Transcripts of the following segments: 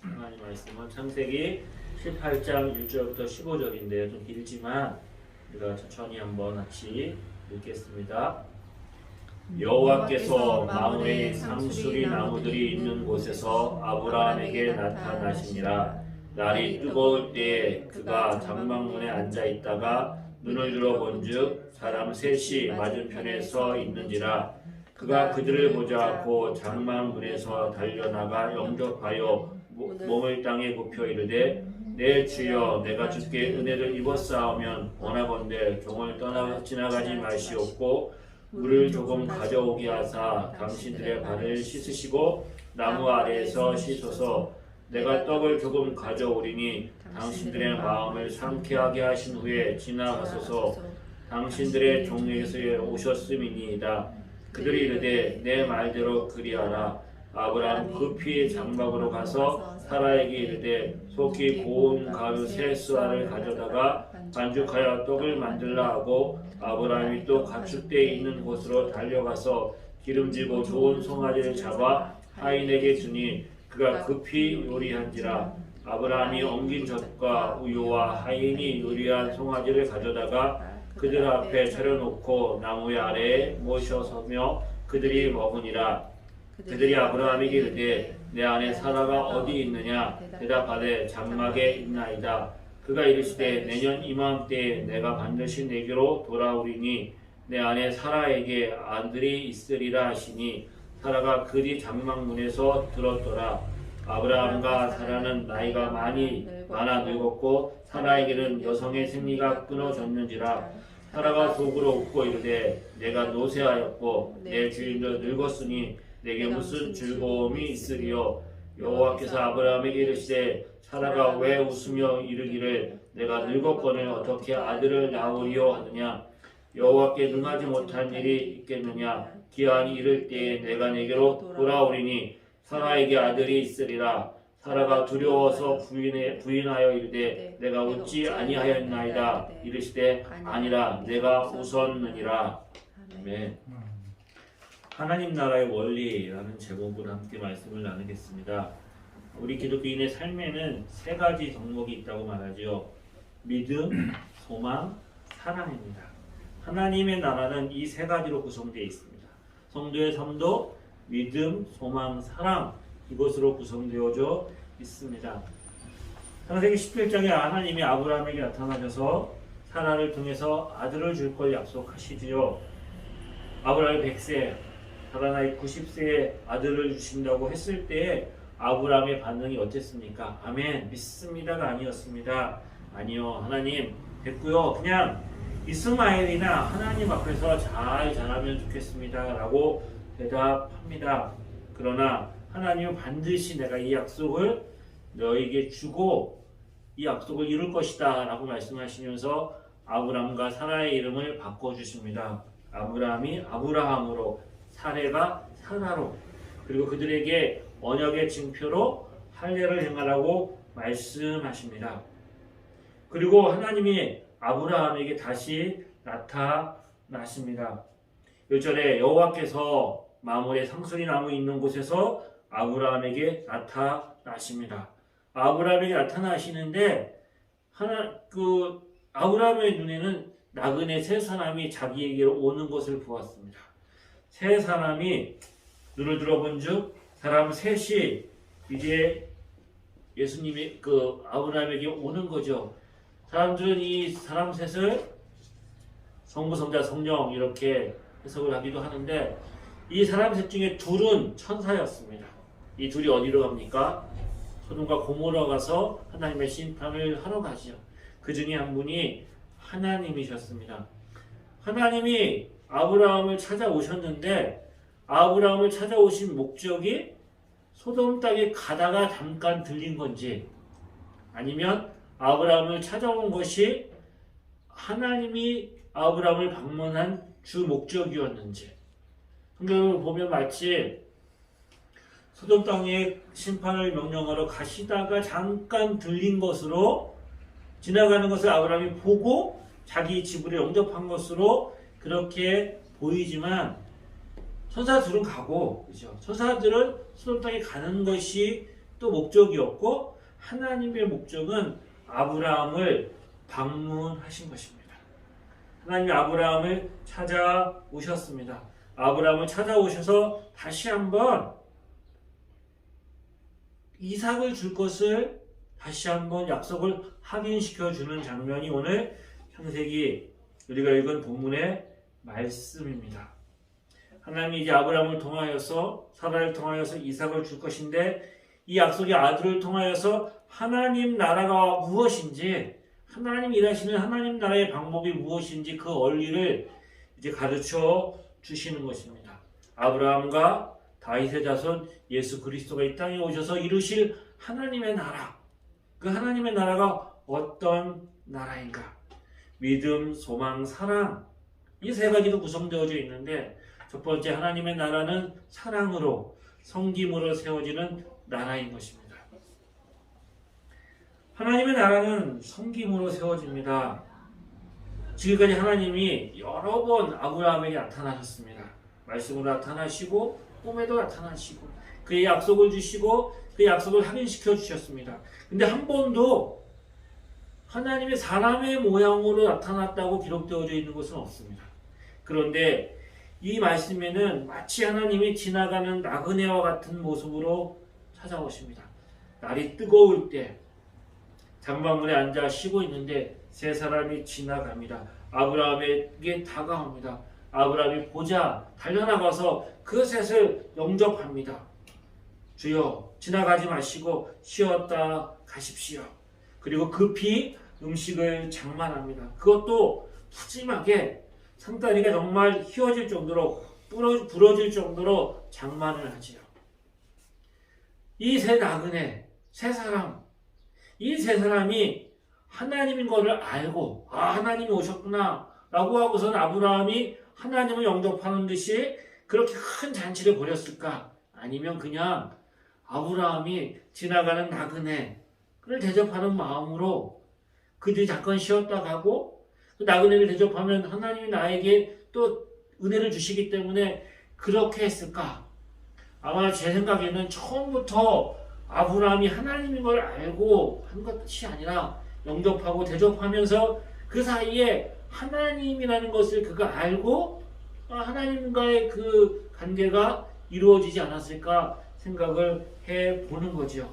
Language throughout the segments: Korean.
하나님 말씀은 창세기 18장 1절부터 15절인데요. 좀 길지만 우리가 천천히 한번 같이 읽겠습니다. 여호와께서 마므레 상수리 나무들이 있는 곳에서 아브라함에게 나타나시니라. 날이 뜨거울 때에 그가 장막문에 앉아 있다가 눈을 들어 본즉 사람 셋이 맞은편에 서 있는지라. 그가 그들을 보자 곧 장막문에서 달려나가 영접하여 몸을 땅에 굽혀 이르되 내 주여 내가 주께 은혜를 입었사오면 원하건대 종을 떠나 지나가지 마시옵고 물을 조금 가져오게 하사 당신들의 발을 씻으시고 나무 아래에서 씻어서 내가 떡을 조금 가져오리니 당신들의 마음을 상쾌하게 하신 후에 지나가소서. 당신들의 종에게서 오셨음이니이다. 그들이 이르되 내 말대로 그리하라. 아브라함 급히 장막으로 가서 사라에게 이르되 속히 고운 가루 세 수알을 가져다가 반죽하여 떡을 만들라 하고 아브라함이 또 가축대에 있는 곳으로 달려가서 기름지고 좋은 송아지를 잡아 하인에게 주니 그가 급히 요리한지라. 아브라함이 엉긴 젖과 우유와 하인이 요리한 송아지를 가져다가 그들 앞에 차려놓고 나무 아래에 모셔서며 그들이 먹으니라. 그들이 아브라함에게 이르되 내 아내 사라가 어디 있느냐? 대답하되 장막에 있나이다. 그가 이르시되 내년 이맘때에 내가 반드시 내게로 돌아오리니 내 아내 사라에게 아들이 있으리라 하시니 사라가 그리 장막문에서 들었더라. 아브라함과 사라는 나이가 많아 늙었고 사라에게는 여성의 생리가 끊어졌는지라. 사라가 속으로 웃고 이르되 내가 노쇠하였고 내 주인도 늙었으니 내게 무슨 즐거움이 있으리요. 여호와께서 아브라함에게 이르시되 사라가 왜 웃으며 이르기를 내가 늙었거늘 어떻게 아들을 낳으리요 하느냐. 여호와께 능하지 못한 일이 있겠느냐. 기한이 이를 때에 내가 내게로 돌아오리니 사라에게 아들이 있으리라. 사라가 두려워서 부인하여 이르되 내가 웃지 아니하였나이다. 이르시되 아니라 내가 웃었느니라. 아멘. 하나님 나라의 원리라는 제목으로 함께 말씀을 나누겠습니다. 우리 기독교인의 삶에는 세 가지 덕목이 있다고 말하죠. 믿음, 소망, 사랑입니다. 하나님의 나라는 이 세 가지로 구성되어 있습니다. 성도의 삶도 믿음, 소망, 사랑 이것으로 구성되어져 있습니다. 창세기 17장에 하나님이 아브라함에게 나타나셔서 사라를 통해서 아들을 줄 걸 약속하시지요. 아브라함이 100세, 사라 나이 90세에 아들을 주신다고 했을 때 아브라함의 반응이 어땠습니까? 아멘, 믿습니다가 아니었습니다. 아니요, 하나님 됐고요. 그냥 이스마엘이나 하나님 앞에서 잘 자라면 좋겠습니다 라고 대답합니다. 그러나 하나님은 반드시 내가 이 약속을 너에게 주고 이 약속을 이룰 것이다 라고 말씀하시면서 아브람과 사라의 이름을 바꿔주십니다. 아브람이 아브라함으로, 사레가 사라로, 그리고 그들에게 언약의 징표로 할례를 행하라고 말씀하십니다. 그리고 하나님이 아브라함에게 다시 나타나십니다. 1절에 여호와께서 마므레 상수리 나무 있는 곳에서 아브라함에게 나타나십니다. 아브라함에게 나타나시는데 아브라함의 눈에는 나그네 세 사람이 자기에게로 오는 것을 보았습니다. 세 사람이 눈을 들어본즉 사람 셋이 이제 예수님이 아브라함에게 오는 거죠. 사람들은 이 사람 셋을 성부, 성자, 성령 이렇게 해석을 하기도 하는데 이 사람 셋 중에 둘은 천사였습니다. 이 둘이 어디로 갑니까? 소돔과 고모라 가서 하나님의 심판을 하러 가죠. 그 중에 한 분이 하나님이셨습니다. 하나님이 아브라함을 찾아오셨는데 아브라함을 찾아오신 목적이 소돔 땅에 가다가 잠깐 들린 건지 아니면 아브라함을 찾아온 것이 하나님이 아브라함을 방문한 주 목적이었는지. 성경을 보면 마치 소돔 땅에 심판을 명령하러 가시다가 잠깐 들린 것으로 지나가는 것을 아브라함이 보고 자기 집으로 영접한 것으로 그렇게 보이지만 천사들은 가고, 그죠? 천사들은 소돔 땅에 가는 것이 또 목적이었고 하나님의 목적은 아브라함을 방문하신 것입니다. 하나님이 아브라함을 찾아오셨습니다. 아브라함을 찾아오셔서 다시 한번 이삭을 줄 것을 다시 한번 약속을 확인시켜 주는 장면이 오늘 창세기 우리가 읽은 본문의 말씀입니다. 하나님이 이제 아브라함을 통하여서 사라를 통하여서 이삭을 줄 것인데 이 약속의 아들을 통하여서 하나님 나라가 무엇인지 하나님 일하시는 하나님 나라의 방법이 무엇인지 그 원리를 이제 가르쳐 주시는 것입니다. 아브라함과 다윗의 자손 예수 그리스도가 이 땅에 오셔서 이루실 하나님의 나라, 그 하나님의 나라가 어떤 나라인가? 믿음, 소망, 사랑, 이 세 가지로 구성되어져 있는데 첫 번째 하나님의 나라는 사랑으로 섬김으로 세워지는 나라인 것입니다. 하나님의 나라는 섬김으로 세워집니다. 지금까지 하나님이 여러 번 아브라함에게 나타나셨습니다. 말씀으로 나타나시고 꿈에도 나타나시고 그의 약속을 주시고 그 약속을 확인시켜 주셨습니다. 근데 한 번도 하나님의 사람의 모양으로 나타났다고 기록되어져 있는 것은 없습니다. 그런데 이 말씀에는 마치 하나님이 지나가는 나그네와 같은 모습으로 찾아오십니다. 날이 뜨거울 때 장방문에 앉아 쉬고 있는데 세 사람이 지나갑니다. 아브라함에게 다가옵니다. 아브라함이 보자 달려나가서 그 셋을 영접합니다. 주여 지나가지 마시고 쉬었다 가십시오. 그리고 급히 음식을 장만합니다. 그것도 푸짐하게 상다리가 정말 휘어질 정도로 부러질 정도로 장만을 하지요. 이 세 나그네, 세 사람, 이 세 사람이 하나님인 것을 알고 하나님이 오셨구나 라고 하고서는 아브라함이 하나님을 영접하는 듯이 그렇게 큰 잔치를 벌였을까? 아니면 그냥 아브라함이 지나가는 나그네를 대접하는 마음으로 그들이 잠깐 쉬었다 가고 그 나그네를 대접하면 하나님이 나에게 또 은혜를 주시기 때문에 그렇게 했을까? 아마 제 생각에는 처음부터 아브라함이 하나님인 걸 알고 한 것이 아니라 영접하고 대접하면서 그 사이에 하나님이라는 것을 그가 알고 하나님과의 그 관계가 이루어지지 않았을까 생각을 해보는 거죠.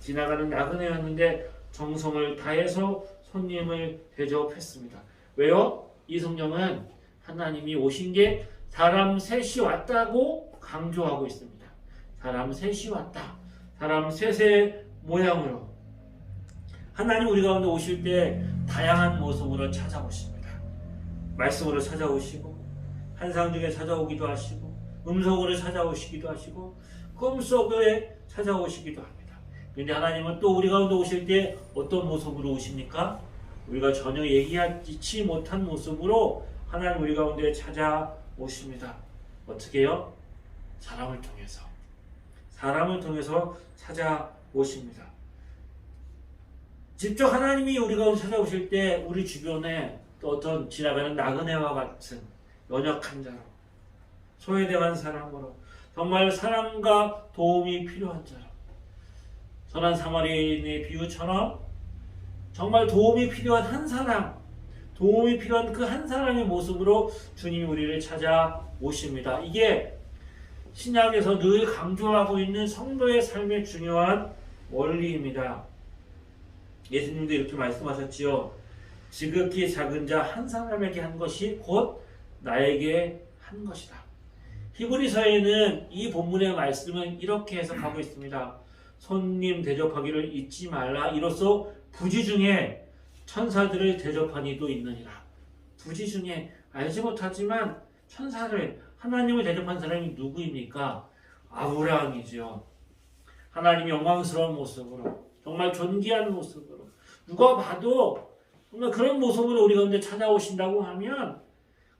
지나가는 나그네였는데 정성을 다해서 손님을 대접했습니다. 왜요? 이 성경은 하나님이 오신 게 사람 셋이 왔다고 강조하고 있습니다. 사람 셋이 왔다. 사람 셋의 모양으로. 하나님 우리 가운데 오실 때 다양한 모습으로 찾아오십니다. 말씀으로 찾아오시고 환상 중에 찾아오기도 하시고 음성으로 찾아오시기도 하시고 꿈속에 찾아오시기도 합니다. 그런데 하나님은 또 우리 가운데 오실 때 어떤 모습으로 오십니까? 우리가 전혀 얘기하지 못한 모습으로 하나님 우리 가운데 찾아오십니다. 어떻게 해요? 사람을 통해서 찾아오십니다. 직접 하나님이 우리 가운데 찾아오실 때 우리 주변에 또 어떤 지나가는 나그네와 같은 연약한 자로 소외당한 사람으로 정말 사랑과 도움이 필요한 자로 선한 사마리아인의 비유처럼 정말 도움이 필요한 한 사람, 도움이 필요한 그 한 사람의 모습으로 주님이 우리를 찾아오십니다. 이게 신약에서 늘 강조하고 있는 성도의 삶의 중요한 원리입니다. 예수님도 이렇게 말씀하셨지요. 지극히 작은 자 한 사람에게 한 것이 곧 나에게 한 것이다. 히브리서에는 이 본문의 말씀은 이렇게 해석하고 있습니다. 손님 대접하기를 잊지 말라. 이로써 부지 중에 천사들을 대접한 이도 있느니라. 부지 중에 알지 못하지만 천사를 하나님을 대접한 사람이 누구입니까? 아브라함이죠. 하나님의 영광스러운 모습으로 정말 존귀한 모습으로 누가 봐도 정말 그런 모습으로 우리 가운데 찾아오신다고 하면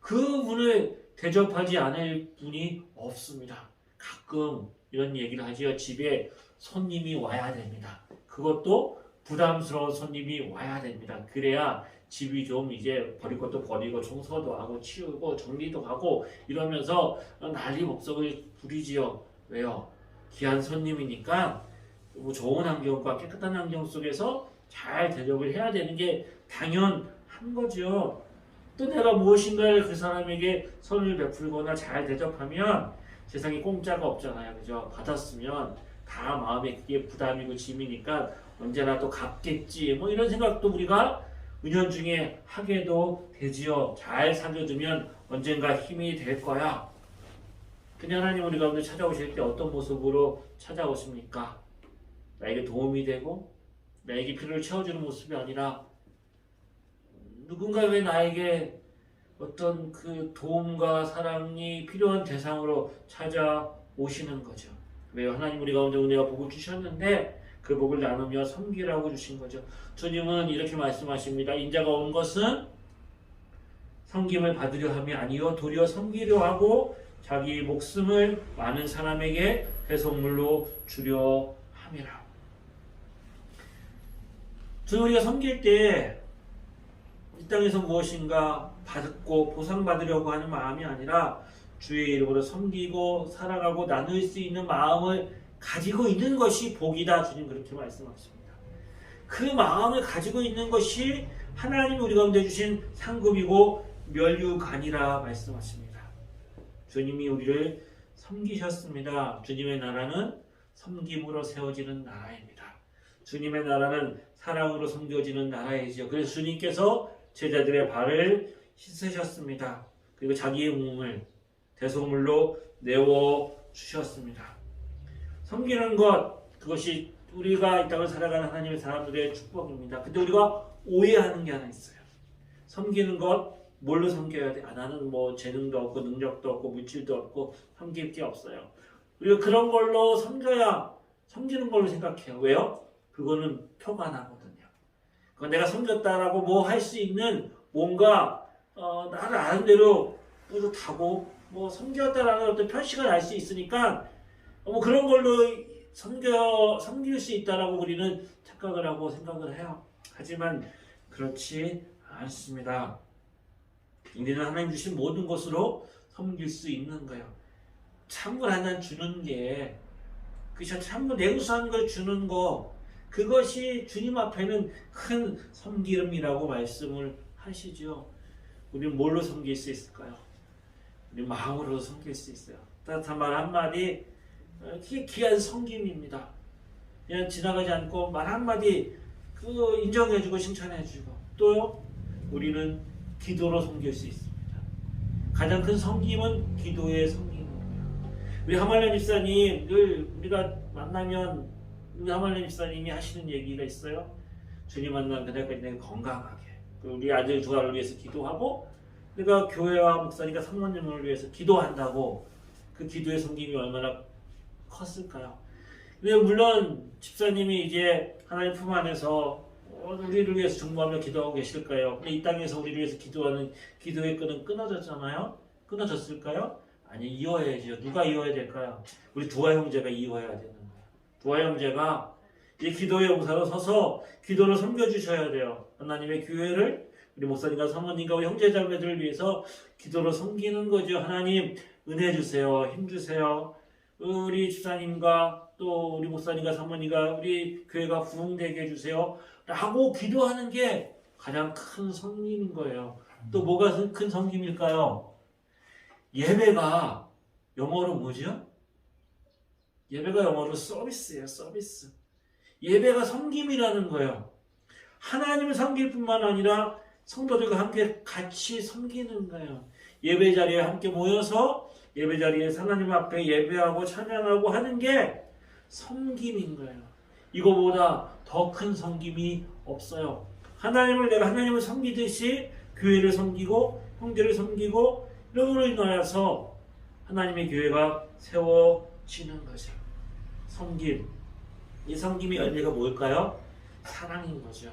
그분을 대접하지 않을 분이 없습니다. 가끔 이런 얘기를 하지요. 집에 손님이 와야 됩니다. 그것도 부담스러운 손님이 와야 됩니다. 그래야 집이 좀 이제 버릴 것도 버리고 청소도 하고 치우고 정리도 하고 이러면서 난리 목석을 부리지요. 왜요? 귀한 손님이니까 뭐 좋은 환경과 깨끗한 환경 속에서 잘 대접을 해야 되는 게 당연한 거죠. 또 내가 무엇인가를 그 사람에게 선을 베풀거나 잘 대접하면 세상에 공짜가 없잖아요. 그죠? 받았으면 다 마음에 그게 부담이고 짐이니까 언제나 또 갚겠지. 뭐 이런 생각도 우리가 은연중에 하게도 되지요. 잘 사귀어두면 언젠가 힘이 될 거야. 근데 하나님 우리 가운데 찾아오실 때 어떤 모습으로 찾아오십니까? 나에게 도움이 되고 나에게 필요를 채워주는 모습이 아니라 누군가 왜 나에게 어떤 그 도움과 사랑이 필요한 대상으로 찾아오시는 거죠. 왜요? 하나님 우리 가운데 은혜와 복을 주셨는데 그 복을 나누며 섬기라고 주신 거죠. 주님은 이렇게 말씀하십니다. 인자가 온 것은 섬김을 받으려 함이 아니요 도리어 섬기려 하고 자기 목숨을 많은 사람에게 배송물로 주려 함이라. 주님 우리가 섬길 때 이 땅에서 무엇인가 받고 보상받으려고 하는 마음이 아니라 주의 이름으로 섬기고 살아가고 나눌 수 있는 마음을 가지고 있는 것이 복이다. 주님 그렇게 말씀하십니다. 그 마음을 가지고 있는 것이 하나님이 우리 가운데 주신 상급이고 면류관이라 말씀하십니다. 주님이 우리를 섬기셨습니다. 주님의 나라는 섬김으로 세워지는 나라입니다. 주님의 나라는 사랑으로 섬겨지는 나라이죠. 그래서 주님께서 제자들의 발을 씻으셨습니다. 그리고 자기의 몸을 대속물로 내어주셨습니다. 섬기는 것, 그것이 우리가 이 땅을 살아가는 하나님의 사람들의 축복입니다. 근데 우리가 오해하는 게 하나 있어요. 섬기는 것, 뭘로 섬겨야 돼? 나는 뭐 재능도 없고 능력도 없고 물질도 없고 섬길 게 없어요. 우리가 그런 걸로 섬기는 걸로 생각해요. 왜요? 그거는 표가 나거든요. 그건 내가 섬겼다라고 뭐 할 수 있는 뭔가 나를 아는 대로 뿌듯하고 뭐 섬겼다라는 어떤 표시가 날 수 있으니까 뭐 그런 걸로 섬길 수 있다라고 우리는 착각을 하고 생각을 해요. 하지만 그렇지 않습니다. 우리는 하나님 주신 모든 것으로 섬길 수 있는 거예요. 찬물 한 잔 주는 게, 그죠? 찬물 냉수한 걸 주는 거, 그것이 주님 앞에는 큰 섬김이라고 말씀을 하시죠. 우리는 뭘로 섬길 수 있을까요? 우리 마음으로 섬길 수 있어요. 따뜻한 말 한마디, 그게 귀한 섬김입니다. 그냥 지나가지 않고 말 한마디 인정해주고 칭찬해주고, 또요 우리는 기도로 섬길 수 있습니다. 가장 큰 섬김은 기도의 섬김입니다. 우리 하말레 집사님 늘 우리가 만나면 우리 하말레 집사님이 하시는 얘기가 있어요. 주님 만난 그날까지 내가 건강하게, 우리 아들 두아를 위해서 기도하고 내가 교회와 목사님과 사모님을 위해서 기도한다고. 그 기도의 섬김이 얼마나 컸을까요? 근데 물론 집사님이 이제 하나님 품 안에서 우리를 위해서 중보하며 기도하고 계실까요? 근데 이 땅에서 우리를 위해서 기도하는 기도의 끈은 끊어졌잖아요? 끊어졌을까요? 아니, 이어야죠. 누가 이어야 될까요? 우리 두아 형제가 이어야 되는 거예요. 두아 형제가 이 기도의 용사로 서서 기도를 섬겨주셔야 돼요. 하나님의 교회를, 우리 목사님과 사모님과 우리 형제자매들을 위해서 기도로 섬기는 거죠. 하나님 은혜 주세요. 힘 주세요. 우리 집사님과 또 우리 목사님과 사모님과 우리 교회가 부흥되게 해주세요. 라고 기도하는 게 가장 큰 섬김인 거예요. 또 뭐가 큰 섬김일까요? 예배가 영어로 뭐죠? 예배가 영어로 서비스예요. 서비스. 예배가 섬김이라는 거예요. 하나님을 섬길 뿐만 아니라 성도들과 함께 같이 섬기는 거예요. 예배 자리에 함께 모여서 예배 자리에서 하나님 앞에 예배하고 찬양하고 하는 게 섬김인 거예요. 이거보다 더 큰 섬김이 없어요. 내가 하나님을 섬기듯이 교회를 섬기고 형제를 섬기고 이러므로 인하여서 하나님의 교회가 세워지는 거죠. 섬김. 이 섬김의 열매가 뭘까요? 사랑인 거죠.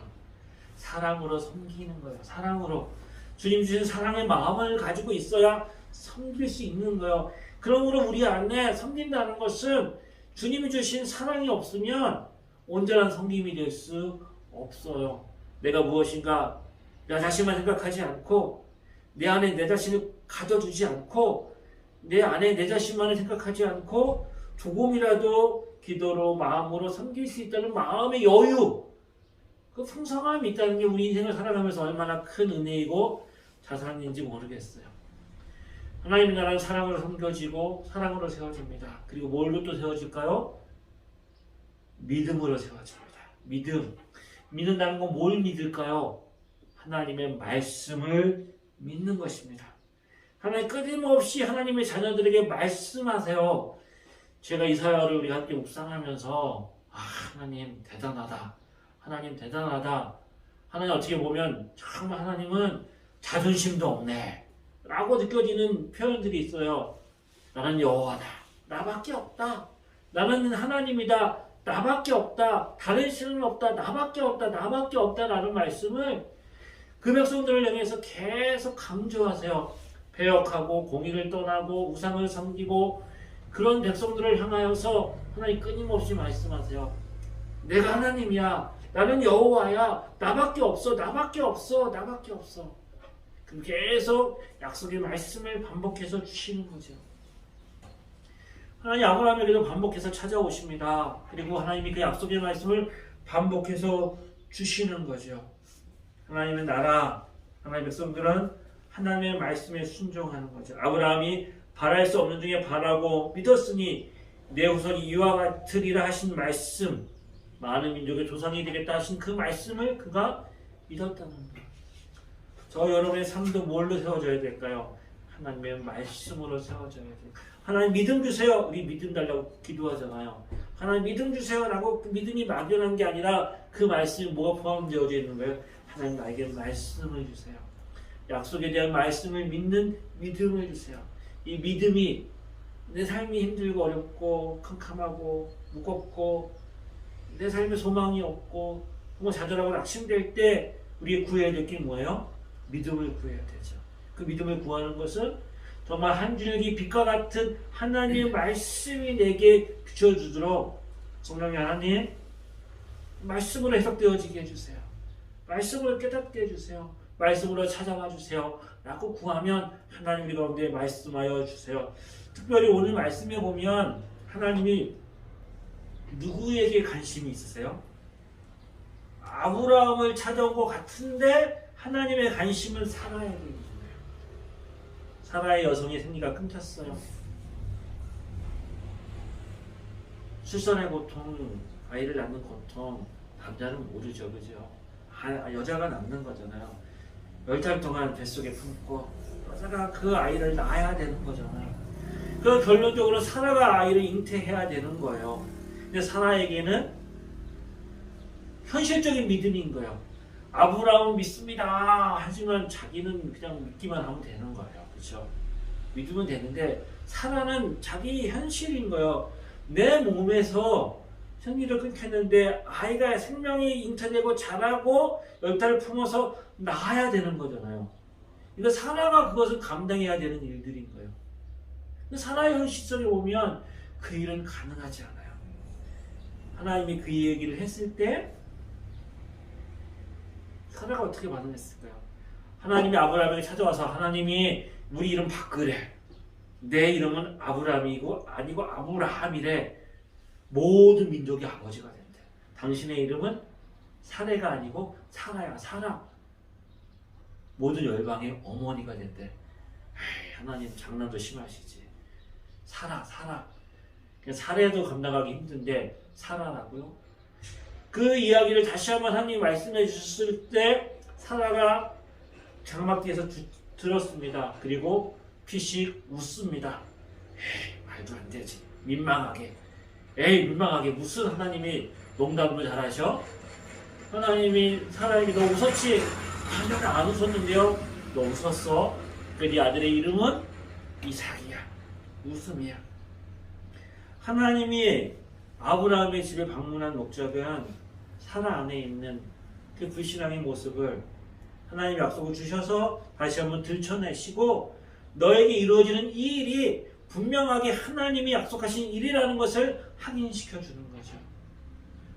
사랑으로 섬기는 거예요. 사랑으로. 주님 주신 사랑의 마음을 가지고 있어야 섬길 수 있는 거예요. 그러므로 우리 안에 섬긴다는 것은 주님이 주신 사랑이 없으면 온전한 섬김이 될 수 없어요. 내가 무엇인가 나 자신만 생각하지 않고 내 안에 내 자신을 가둬두지 않고 내 안에 내 자신만을 생각하지 않고 조금이라도 기도로 마음으로 섬길 수 있다는 마음의 여유, 그 풍성함이 있다는 게 우리 인생을 살아가면서 얼마나 큰 은혜이고 자산인지 모르겠어요. 하나님의 나라는 사랑으로 섬겨지고 사랑으로 세워집니다. 그리고 뭘로 또 세워질까요? 믿음으로 세워집니다. 믿음. 믿는다는 건 뭘 믿을까요? 하나님의 말씀을 믿는 것입니다. 하나님 끊임없이 하나님의 자녀들에게 말씀하세요. 제가 이사야를 우리 함께 묵상하면서 하나님 대단하다. 하나님 대단하다. 하나님 어떻게 보면 정말 하나님은 자존심도 없네 라고 느껴지는 표현들이 있어요. 나는 여호와다. 나밖에 없다. 나는 하나님이다. 나밖에 없다. 다른 신은 없다. 나밖에 없다. 나밖에 없다라는 말씀을 그 백성들을 향해서 계속 강조하세요. 배역하고 공의를 떠나고 우상을 섬기고 그런 백성들을 향하여서 하나님 끊임없이 말씀하세요. 내가 하나님이야. 나는 여호와야. 나밖에 없어. 나밖에 없어. 나밖에 없어. 계속 약속의 말씀을 반복해서 주시는 거죠. 하나님 아브라함에게도 반복해서 찾아오십니다. 그리고 하나님이 그 약속의 말씀을 반복해서 주시는 거죠. 하나님의 나라, 하나님의 백성들은 하나님의 말씀에 순종하는 거죠. 아브라함이 바랄 수 없는 중에 바라고 믿었으니 내 후손이 이와 같으리라 하신 말씀, 많은 민족의 조상이 되겠다 하신 그 말씀을 그가 믿었다는 거예요. 저 여러분의 삶도 뭘로 세워져야 될까요? 하나님의 말씀으로 세워져야 돼요. 하나님 믿음 주세요. 우리 믿음 달라고 기도하잖아요. 하나님 믿음 주세요라고 그 믿음이 막연한 게 아니라 그 말씀이 뭐가 포함되어져 있는 거예요? 하나님 나에게 말씀을 주세요. 약속에 대한 말씀을 믿는 믿음을 주세요. 이 믿음이 내 삶이 힘들고 어렵고 캄캄하고 무겁고 내 삶에 소망이 없고 좌절하고 낙심될 때 우리의 구해야 될 게 뭐예요? 믿음을 구해야 되죠. 그 믿음을 구하는 것은 정말 한 줄기 빛과 같은 하나님의 말씀이 내게 비춰주도록 성령의 하나님 말씀으로 해석되어지게 해주세요. 말씀으로 깨닫게 해주세요. 말씀으로 찾아와 주세요. 라고 구하면 하나님 우리 가운데 말씀하여 주세요. 특별히 오늘 말씀에 보면 하나님이 누구에게 관심이 있으세요? 아브라함을 찾아온 것 같은데 하나님의 관심은 사라에게 있는 거예요. 사라의 여성의 생리가 끊겼어요. 출산의 고통, 아이를 낳는 고통, 남자는 모르죠, 그죠? 여자가 낳는 거잖아요. 10달 동안 뱃속에 품고 여자가 그 아이를 낳아야 되는 거잖아요. 그 결론적으로 사라가 아이를 잉태해야 되는 거예요. 근데 사라에게는 현실적인 믿음인 거예요. 아브라함은 믿습니다. 하지만 자기는 그냥 믿기만 하면 되는 거예요. 그렇죠? 믿으면 되는데 사라는 자기 현실인 거예요. 내 몸에서 생리를 끊겼는데 아이가 생명이 잉태되고 자라고 10달을 품어서 낳아야 되는 거잖아요. 그러니까 사라가 그것을 감당해야 되는 일들인 거예요. 근데 사라의 현실 속에 보면 그 일은 가능하지 않아요. 하나님이 그 얘기를 했을 때 사라가 어떻게 반응했을까요? 하나님이 아브라함에게 찾아와서 하나님이 우리 이름 바꾸래. 내 이름은 아브라함이고 아니고 아브라함이래. 모든 민족의 아버지가 된대. 당신의 이름은 사레가 아니고 사라야. 사라. 모든 열방의 어머니가 된대. 에이, 하나님 장난도 심하시지. 사라. 사레도 감당하기 힘든데 사라라고요? 그 이야기를 다시 한번 하나님이 말씀해 주셨을 때 사라가 장막 뒤에서 들었습니다. 그리고 피식 웃습니다. 에이, 말도 안 되지. 민망하게. 무슨 하나님이 농담도 잘하셔? 하나님이 사라에게 너 웃었지? 아니요, 안 웃었는데요. 너 웃었어. 그 네 아들의 이름은 이삭이야. 웃음이야. 하나님이 아브라함의 집에 방문한 목적은 사라 안에 있는 그 불신앙의 모습을 하나님 약속을 주셔서 다시 한번 들춰내시고 너에게 이루어지는 이 일이 분명하게 하나님이 약속하신 일이라는 것을 확인시켜 주는 거죠.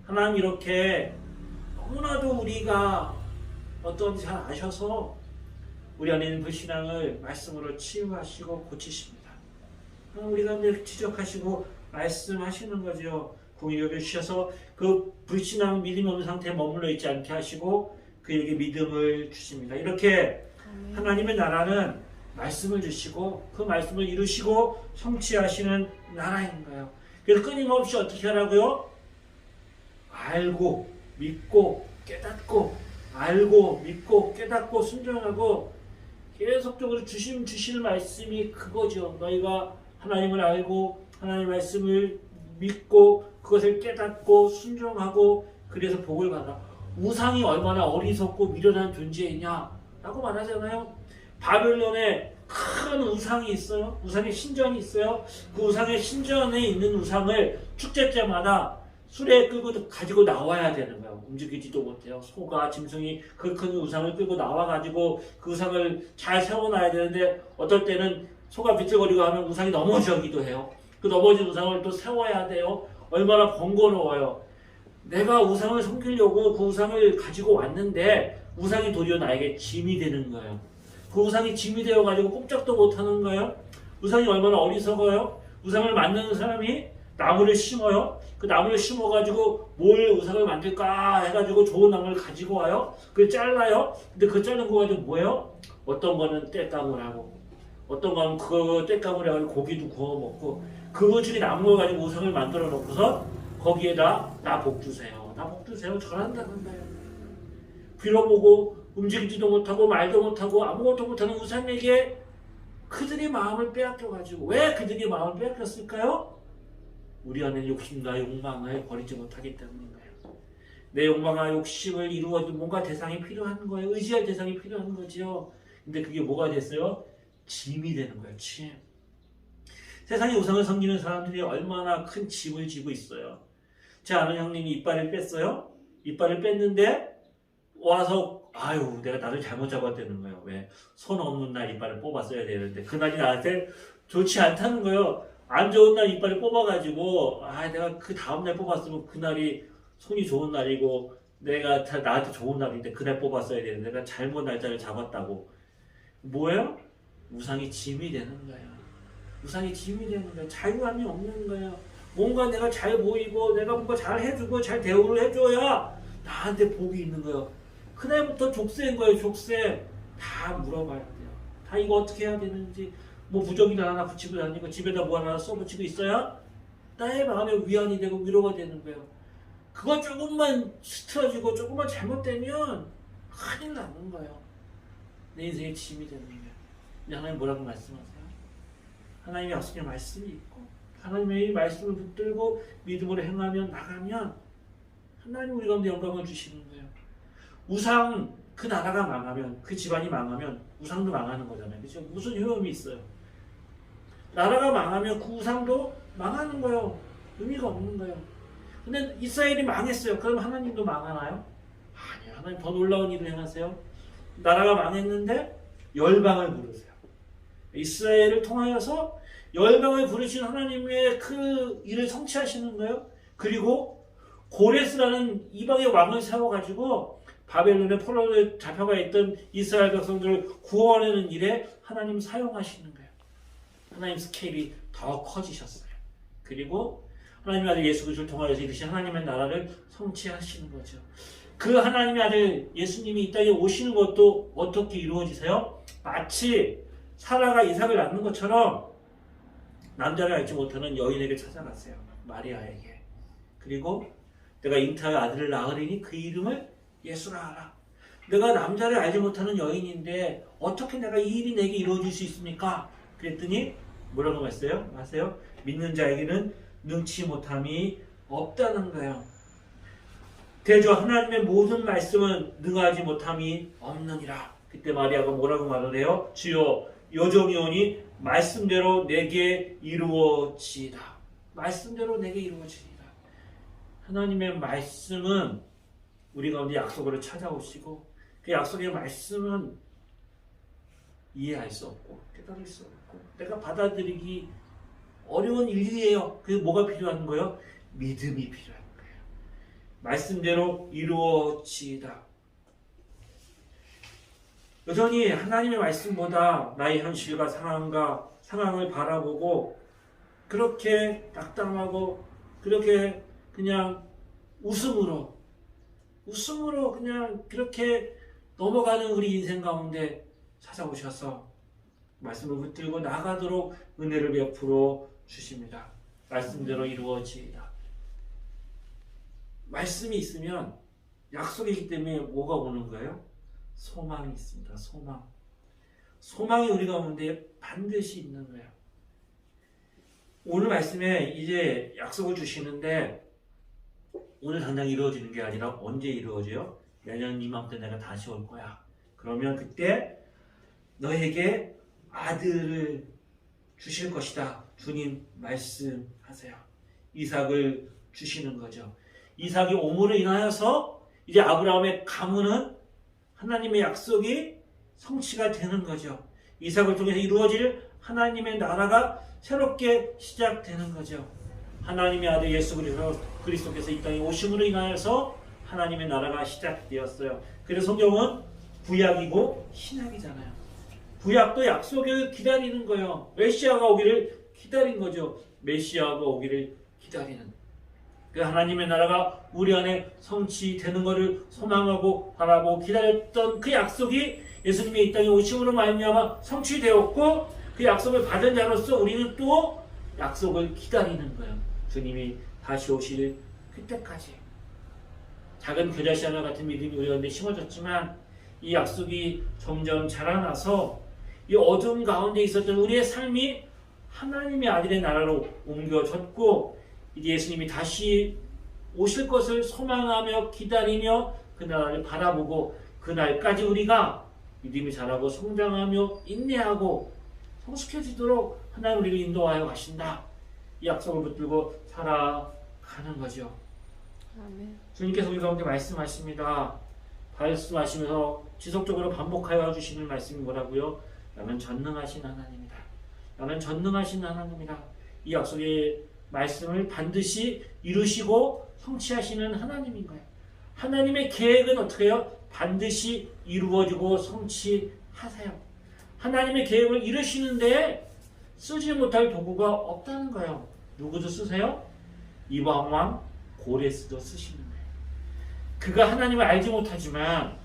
하나님 이렇게 너무나도 우리가 어떤지 잘 아셔서 우리 안에 있는 불신앙을 말씀으로 치유하시고 고치십니다. 우리 가운데 지적하시고 말씀하시는 거죠. 공의를 주셔서 그 불신앙 믿음이 없는 상태에 머물러 있지 않게 하시고 그에게 믿음을 주십니다. 이렇게 하나님의 나라는 말씀을 주시고 그 말씀을 이루시고 성취하시는 나라인 거예요. 그래서 끊임없이 어떻게 하라고요? 알고 믿고 깨닫고 알고 믿고 깨닫고 순종하고 계속적으로 주시는 말씀이 그거죠. 너희가 하나님을 알고 하나님의 말씀을 믿고 그것을 깨닫고 순종하고 그래서 복을 받아. 우상이 얼마나 어리석고 미련한 존재이냐라고 말하잖아요. 바벨론에 큰 우상이 있어요. 우상의 신전이 있어요. 그 우상의 신전에 있는 우상을 축제 때마다 수레에 끌고 가지고 나와야 되는 거예요. 움직이지도 못해요. 소가 짐승이 그 큰 우상을 끌고 나와가지고 그 우상을 잘 세워놔야 되는데 어떨 때는 소가 비틀거리고 하면 우상이 넘어지기도 해요. 그 넘어진 우상을 또 세워야 돼요. 얼마나 번거로워요. 내가 우상을 섬기려고 그 우상을 가지고 왔는데 우상이 도리어 나에게 짐이 되는 거예요. 그 우상이 짐이 되어가지고 꼼짝도 못하는 거예요. 우상이 얼마나 어리석어요. 우상을 만드는 사람이 나무를 심어요. 그 나무를 심어가지고 뭘 우상을 만들까 해가지고 좋은 나무를 가지고 와요. 그걸 잘라요. 근데 그 자른 거 가지고 뭐예요? 어떤 거는 땔감을 하고 어떤 거는 그 땔감을 해가지고 고기도 구워 먹고 그 중에 나무를 가지고 우상을 만들어 놓고서 거기에다 나 복 주세요. 나 복 주세요. 절한다는 거예요. 빌어보고 움직이지도 못하고 말도 못하고 아무것도 못하는 우상에게 그들의 마음을 빼앗겨가지고 왜 그들의 마음을 빼앗겼을까요? 우리 안에 욕심과 욕망을 버리지 못하기 때문인 거예요. 내 욕망과 욕심을 이루어도 뭔가 대상이 필요한 거예요. 의지할 대상이 필요한 거죠. 근데 그게 뭐가 됐어요? 짐이 되는 거예요. 짐. 세상에 우상을 섬기는 사람들이 얼마나 큰 짐을 지고 있어요. 제 아는 형님이 이빨을 뺐어요. 이빨을 뺐는데 와서 아유 내가 나를 잘못 잡았다는 거예요. 왜? 손 없는 날 이빨을 뽑았어야 되는데 그날이 나한테 좋지 않다는 거예요. 안 좋은 날 이빨을 뽑아가지고 내가 그 다음날 뽑았으면 그날이 손이 좋은 날이고 내가 나한테 좋은 날인데 그날 뽑았어야 되는데 내가 잘못 날짜를 잡았다고. 뭐예요? 우상이 짐이 되는 거예요. 우상이 짐이 되는 거예요. 자유함이 없는 거예요. 뭔가 내가 잘 보이고 내가 뭔가 잘 해주고 잘 대우를 해줘야 나한테 복이 있는 거예요. 그날부터 족쇄인 거예요. 족쇄. 다 물어봐야 돼요. 다 이거 어떻게 해야 되는지 뭐 부적이나 하나 붙이고 다니고 집에다 뭐 하나 써붙이고 있어야 나의 마음에 위안이 되고 위로가 되는 거예요. 그거 조금만 스트러지고 조금만 잘못되면 큰일 나는 거예요. 내 인생의 짐이 되는 거예요. 근데 하나님 뭐라고 말씀하세요? 하나님의 약속의 말씀이 있고 하나님의 말씀을 붙들고 믿음으로 행하면 나가면 하나님 우리 가운데 영광을 주시는 거예요. 우상 그 나라가 망하면 그 집안이 망하면 우상도 망하는 거잖아요. 그렇죠? 무슨 효험이 있어요? 나라가 망하면 그 우상도 망하는 거예요. 의미가 없는 거예요. 근데 이스라엘이 망했어요. 그럼 하나님도 망하나요? 아니요. 하나님 더 놀라운 일을 행하세요. 나라가 망했는데 열방을 부르세요. 이스라엘을 통하여서 열방을 부르신 하나님의 그 일을 성취하시는 거예요. 그리고 고레스라는 이방의 왕을 세워가지고 바벨론의 포로에 잡혀가 있던 이스라엘 백성들을 구원하는 일에 하나님 사용하시는 거예요. 하나님 스케일이 더 커지셨어요. 그리고 하나님의 아들 예수 그리스도를 통하여서 이르신 하나님의 나라를 성취하시는 거죠. 그 하나님의 아들 예수님이 이 땅에 오시는 것도 어떻게 이루어지세요? 마치 사라가 이삭을 낳는 것처럼 남자를 알지 못하는 여인에게 찾아갔어요. 마리아에게. 그리고 내가 잉타의 아들을 낳으리니 그 이름을 예수라 하라. 내가 남자를 알지 못하는 여인인데 어떻게 내가 이 일이 내게 이루어질 수 있습니까? 그랬더니 뭐라고 말했어요? 아세요? 믿는 자에게는 능치 못함이 없다는 거예요. 대저 하나님의 모든 말씀은 능하지 못함이 없느니라. 그때 마리아가 뭐라고 말을 해요? 주여 여종이오니 말씀대로 내게 이루어지이다. 말씀대로 내게 이루어지이다. 하나님의 말씀은 우리 가운데 약속으로 찾아오시고 그 약속의 말씀은 이해할 수 없고 깨달을 수 없고 내가 받아들이기 어려운 일이에요. 그게 뭐가 필요한 거예요? 믿음이 필요한 거예요. 말씀대로 이루어지이다. 여전히 하나님의 말씀보다 나의 현실과 상황을 바라보고 그렇게 낙담하고 그렇게 그냥 웃음으로 그냥 그렇게 넘어가는 우리 인생 가운데 찾아오셔서 말씀을 붙들고 나가도록 은혜를 베풀어 주십니다. 말씀대로 이루어지이다. 말씀이 있으면 약속이기 때문에 뭐가 오는 거예요? 소망이 있습니다. 소망이 우리 가운데 반드시 있는 거예요. 오늘 말씀에 이제 약속을 주시는데 오늘 당장 이루어지는 게 아니라 언제 이루어져요? 내년 이맘때 내가 다시 올 거야. 그러면 그때 너에게 아들을 주실 것이다. 주님 말씀하세요. 이삭을 주시는 거죠. 이삭이 오므로 인하여서 이제 아브라함의 가문은 하나님의 약속이 성취가 되는 거죠. 이삭을 통해서 이루어질 하나님의 나라가 새롭게 시작되는 거죠. 하나님의 아들 예수 그리스도께서 이 땅에 오심으로 인하여서 하나님의 나라가 시작되었어요. 그래서 성경은 구약이고 신약이잖아요. 구약도 약속을 기다리는 거예요. 메시아가 오기를 기다린 거죠. 메시아가 오기를 기다리는. 그 하나님의 나라가 우리 안에 성취되는 것을 소망하고 바라보고 기다렸던 그 약속이 예수님의 이 땅에 오심으로 말미암아 성취되었고 그 약속을 받은 자로서 우리는 또 약속을 기다리는 거예요. 주님이 다시 오실 그때까지. 작은 겨자씨 하나 같은 믿음이 우리 가운데 심어졌지만 이 약속이 점점 자라나서 이 어둠 가운데 있었던 우리의 삶이 하나님의 아들의 나라로 옮겨졌고 이제 예수님이 다시 오실 것을 소망하며 기다리며 그 나라를 바라보고 그 날까지 우리가 믿음이 자라고 성장하며 인내하고 성숙해지도록 하나님 우리를 인도하여 가신다. 이 약속을 붙들고 살아가는 거죠. 아멘. 주님께서 우리 가운데 말씀하십니다. 말씀하시면서 지속적으로 반복하여 주시는 말씀이 뭐라고요? 나는 전능하신 하나님이다. 나는 전능하신 하나님이다. 이 약속의 말씀을 반드시 이루시고 성취하시는 하나님인 거예요. 하나님의 계획은 어떻게 해요? 반드시 이루어지고 성취하세요. 하나님의 계획을 이루시는데 쓰지 못할 도구가 없다는 거예요. 누구도 쓰세요? 이방 왕 고레스도 쓰시는 거예요. 그가 하나님을 알지 못하지만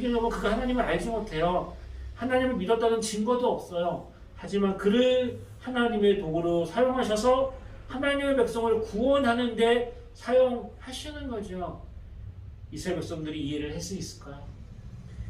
여러분 그가 하나님을 알지 못해요. 하나님을 믿었다는 증거도 없어요. 하지만 그를 하나님의 도구로 사용하셔서 하나님의 백성을 구원하는 데 사용하시는 거죠. 이스라엘 백성들이 이해를 할 수 있을까요?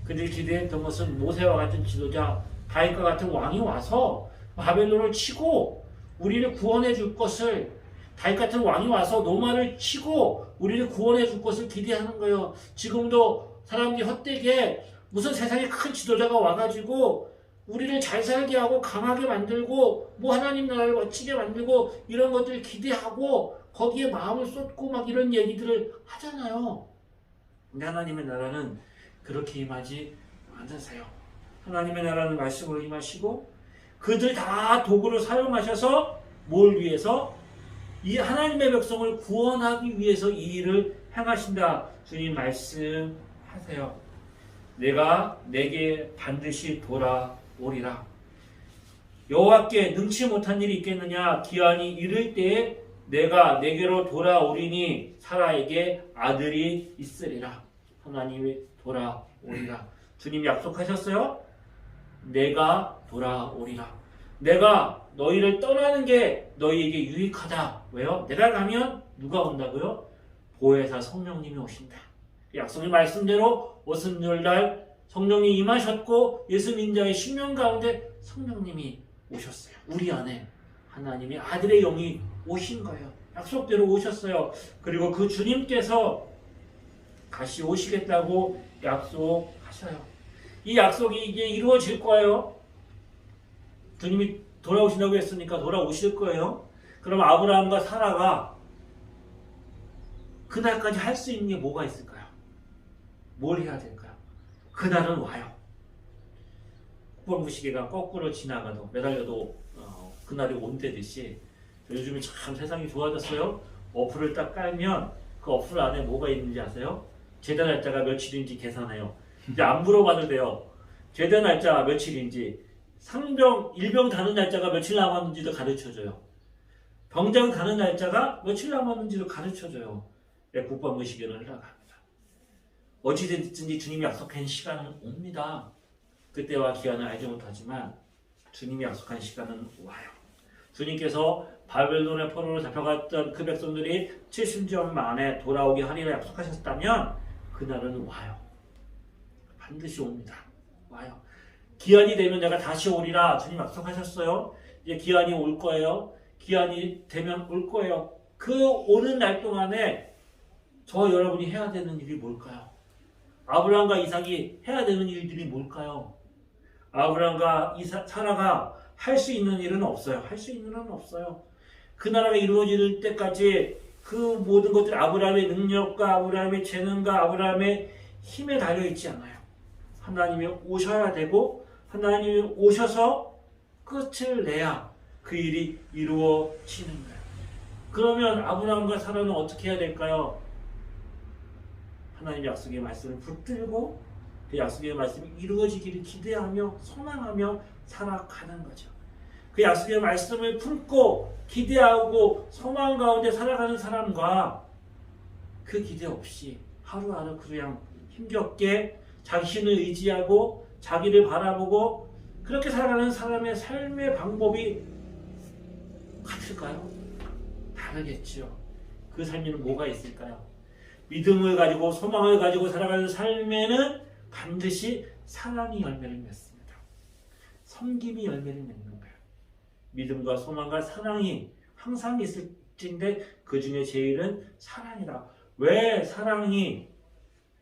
그들이 기대했던 것은 모세와 같은 지도자, 다윗과 같은 왕이 와서 바벨론을 치고 우리를 구원해 줄 것을, 다윗 같은 왕이 와서 노마를 치고 우리를 구원해 줄 것을 기대하는 거예요. 지금도 사람들이 헛되게 무슨 세상에 큰 지도자가 와가지고 우리를 잘 살게 하고 강하게 만들고 뭐 하나님 나라를 멋지게 만들고 이런 것들을 기대하고 거기에 마음을 쏟고 막 이런 얘기들을 하잖아요. 근데 하나님의 나라는 그렇게 임하지 않으세요. 하나님의 나라는 말씀으로 임하시고 그들 다 도구를 사용하셔서 뭘 위해서? 이 하나님의 백성을 구원하기 위해서 이 일을 행하신다. 주님 말씀하세요. 내가 내게 반드시 돌아오리라. 여호와께 능치 못한 일이 있겠느냐? 기한이 이를 때에 내가 내게로 돌아오리니 사라에게 아들이 있으리라. 하나님이 돌아오리라. 주님 약속하셨어요? 내가 돌아오리라. 내가 너희를 떠나는 게 너희에게 유익하다. 왜요? 내가 가면 누가 온다고요? 보혜사 성령님이 오신다. 약속의 말씀대로 오순절날 성령이 임하셨고 예수 민자의 심령 가운데 성령님이 오셨어요. 우리 안에 하나님의 아들의 영이 오신 거예요. 약속대로 오셨어요. 그리고 그 주님께서 다시 오시겠다고 약속하셔요. 이 약속이 이제 이루어질 거예요. 주님이 돌아오신다고 했으니까 돌아오실 거예요. 그럼 아브라함과 사라가 그날까지 할 수 있는 게 뭐가 있을까요? 뭘 해야 될까요? 그날은 와요. 국방부시계가 거꾸로 지나가도 매달려도 그날이 온다듯이 요즘에 참 세상이 좋아졌어요. 어플을 딱 깔면 그 어플 안에 뭐가 있는지 아세요? 제대 날짜가 며칠인지 계산해요. 이제 안 물어봐도 돼요. 제대 날짜 며칠인지, 상병, 일병 다는 날짜가 며칠 남았는지도 가르쳐줘요. 병장 가는 날짜가 며칠 남았는지를 가르쳐줘요. 국방부 시계를 흘러갑니다. 어찌됐든지 주님이 약속한 시간은 옵니다. 그때와 기한을 알지 못하지만 주님이 약속한 시간은 와요. 주님께서 바벨론의 포로로 잡혀갔던 그 백성들이 70년 만에 돌아오게 하리라 약속하셨다면 그날은 와요. 반드시 옵니다. 와요. 기한이 되면 내가 다시 오리라 주님 약속하셨어요. 이제 기한이 올 거예요. 기한이 되면 올 거예요. 그 오는 날 동안에 저 여러분이 해야 되는 일이 뭘까요? 아브라함과 이삭이 해야 되는 일들이 뭘까요? 아브라함과 사라가 할 수 있는 일은 없어요. 할 수 있는 일은 없어요. 그 나라가 이루어질 때까지 그 모든 것들이 아브라함의 능력과 아브라함의 재능과 아브라함의 힘에 달려있지 않아요. 하나님이 오셔야 되고 하나님이 오셔서 끝을 내야 그 일이 이루어지는 거예요. 그러면 아브라함과 사라는 어떻게 해야 될까요? 하나님의 약속의 말씀을 붙들고 그 약속의 말씀이 이루어지기를 기대하며 소망하며 살아가는 거죠. 그 약속의 말씀을 품고 기대하고 소망 가운데 살아가는 사람과 그 기대 없이 하루하루 그냥 힘겹게 자신을 의지하고 자기를 바라보고 그렇게 살아가는 사람의 삶의 방법이 같을까요? 다르겠죠. 그 삶에는 뭐가 있을까요? 믿음을 가지고 소망을 가지고 살아가는 삶에는 반드시 사랑이 열매를 맺습니다. 섬김이 열매를 맺는 거예요. 믿음과 소망과 사랑이 항상 있을 텐데 그 중에 제일은 사랑이다. 왜 사랑이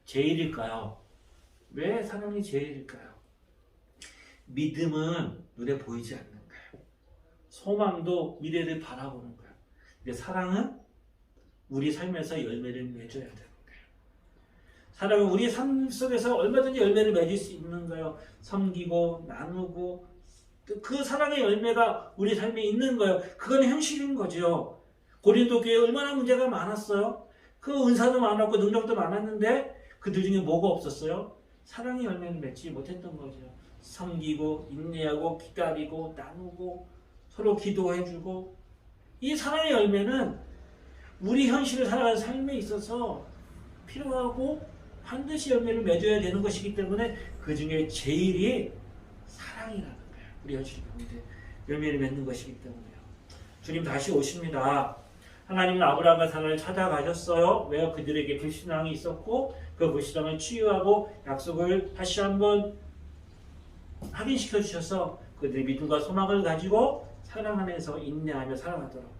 제일일까요? 왜 사랑이 제일일까요? 믿음은 눈에 보이지 않는 거예요. 소망도 미래를 바라보는 거예요. 근데 사랑은 우리 삶에서 열매를 맺어야 되는 거예요. 사랑은 우리 삶 속에서 얼마든지 열매를 맺을 수 있는 거예요. 섬기고 나누고 그 사랑의 열매가 우리 삶에 있는 거예요. 그건 현실인 거죠. 고린도 교회에 얼마나 문제가 많았어요. 그 은사도 많았고 능력도 많았는데 그들 중에 뭐가 없었어요? 사랑의 열매를 맺지 못했던 거죠. 섬기고 인내하고 기다리고 나누고 서로 기도해주고 이 사랑의 열매는 우리 현실을 살아가는 삶에 있어서 필요하고 반드시 열매를 맺어야 되는 것이기 때문에 그 중에 제일이 사랑이라는 거예요. 우리 현실 가운데 열매를 맺는 것이기 때문에요. 주님 다시 오십니다. 하나님은 아브라함과 사라를 찾아가셨어요. 왜요? 그들에게 불신앙이 있었고 그 불신앙을 치유하고 약속을 다시 한번 확인시켜 주셔서 그들의 믿음과 소망을 가지고 사랑 안에서 인내하며 살아가도록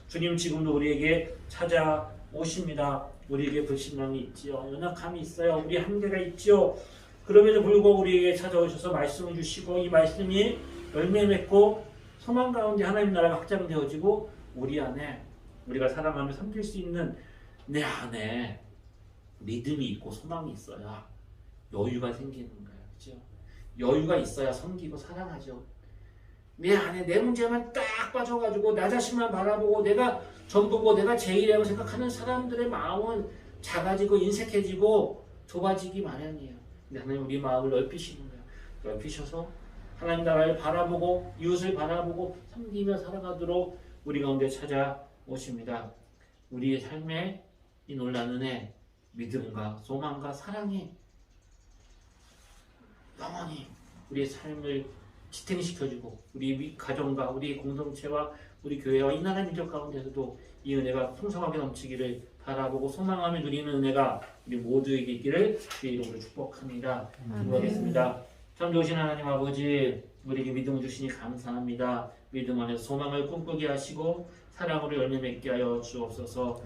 주님 지금도 우리에게 찾아오십니다. 우리에게 불신앙이 있지요. 연약함이 있어요. 우리 한계가 있지요. 그럼에도 불구하고 우리에게 찾아오셔서 말씀을 주시고 이 말씀이 열매 맺고 소망 가운데 하나님 나라가 확장되어지고 우리 안에 우리가 살아가며 섬길 수 있는 내 안에 믿음이 있고 소망이 있어야 여유가 생기는 거예요. 그렇죠? 여유가 있어야 섬기고 사랑하죠. 내 안에 내 문제만 딱 빠져가지고 나 자신만 바라보고 내가 전부고 내가 제일이라고 생각하는 사람들의 마음은 작아지고 인색해지고 좁아지기 마련이에요. 근데 하나님 우리 마음을 넓히시는 거예요. 넓히셔서 하나님 나라를 바라보고 이웃을 바라보고 섬기며 살아가도록 우리 가운데 찾아오십니다. 우리의 삶에 이 놀라운 은혜, 믿음과 소망과 사랑이 영원히 우리의 삶을 지탱시켜주고 우리 가정과 우리 공동체와 우리 교회와 이 나라 민족 가운데서도 이 은혜가 풍성하게 넘치기를 바라보고 소망하며 누리는 은혜가 우리 모두에게 있기를 주의 이름으로 축복합니다. 기도하겠습니다. 참 좋으신 하나님 아버지 우리에게 믿음을 주시니 감사합니다. 믿음 안에서 소망을 꿈꾸게 하시고 사랑으로 열매 맺게 하여 주옵소서.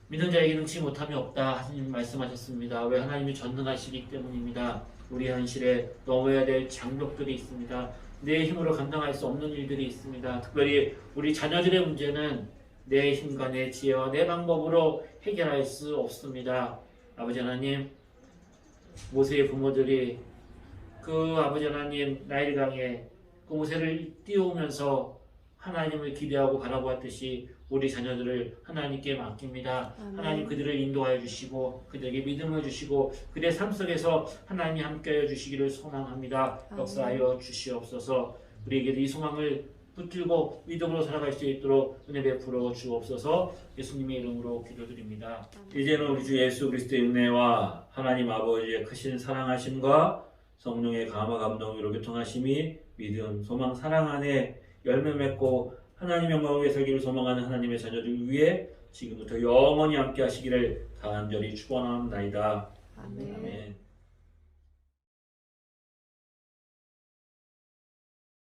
믿는 자에게 능치 못함이 없다 하나님 말씀하셨습니다. 왜? 하나님이 전능하시기 때문입니다. 우리 현실에 넘어야 될 장벽들이 있습니다. 내 힘으로 감당할 수 없는 일들이 있습니다. 특별히 우리 자녀들의 문제는 내 힘과 내 지혜와 내 방법으로 해결할 수 없습니다. 아버지 하나님, 모세의 부모들이 그 아버지 하나님 나일강에 그 모세를 띄우면서 하나님을 기대하고 바라보았듯이 우리 자녀들을 하나님께 맡깁니다. 하나님 그들을 인도하여 주시고 그들에게 믿음을 주시고 그들의 삶 속에서 하나님이 함께하여 주시기를 소망합니다. 역사하여 주시옵소서. 우리에게도 이 소망을 붙들고 믿음으로 살아갈 수 있도록 은혜 베풀어 주옵소서. 예수님의 이름으로 기도드립니다. 이제는 우리 주 예수 그리스도의 은혜와 하나님 아버지의 크신 사랑하심과 성령의 감화 감동 위로 교통하심이 믿음, 소망, 사랑 안에 열매 맺고 하나님 영광을 위해 살기를 소망하는 하나님의 자녀들 위해 지금부터 영원히 함께 하시기를 간절히 축원합니다. 아멘. 아멘.